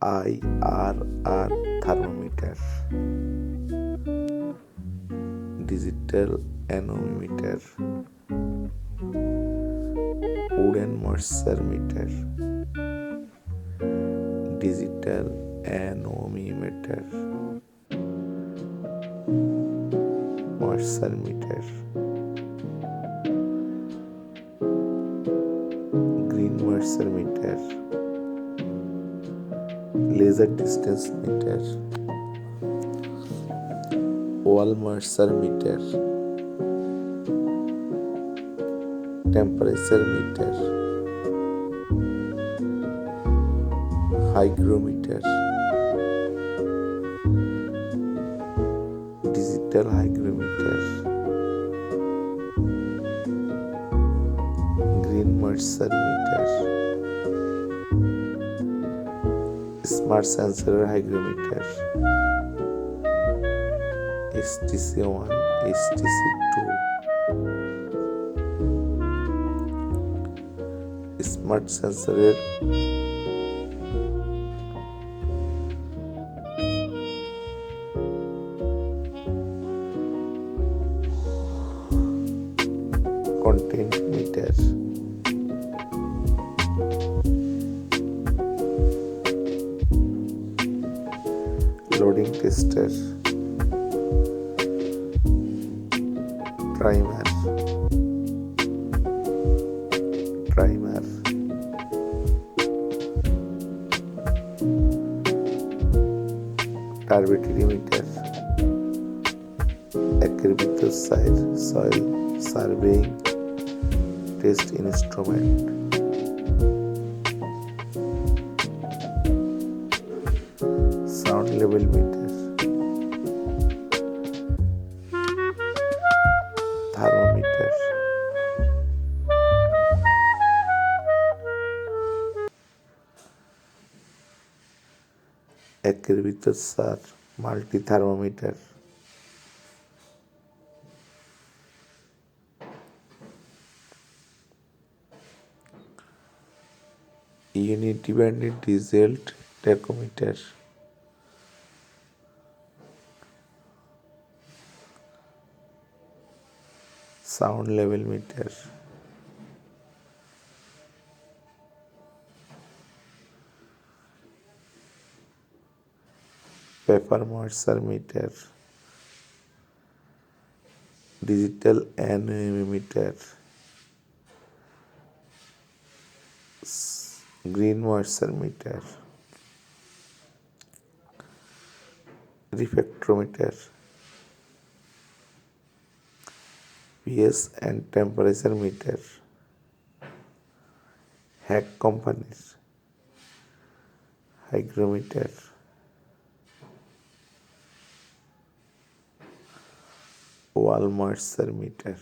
IRR thermometer, digital anemometer, wooden moisture meter, digital anemometer, moisture meter, green moisture meter, laser distance meter, wall moisture meter, temperature meter, hygrometer, digital hygrometer, green moisture meter, smart sensor hygrometer, HTC1, HTC2, smart সেন্সরের content meter, loading tester, primer, turbidimeter, অ্যাক্রিবিটর soil surveying test instrument, sound level meter, thermometer, একের ভিতর multi thermometer, unity banded diesel tachometer, sound level meter, paper moisture meter, digital anemometer, green moisture meter, refractometer, pH and temperature meter, Hach কোম্পানির, hygrometer, wall moisture meter.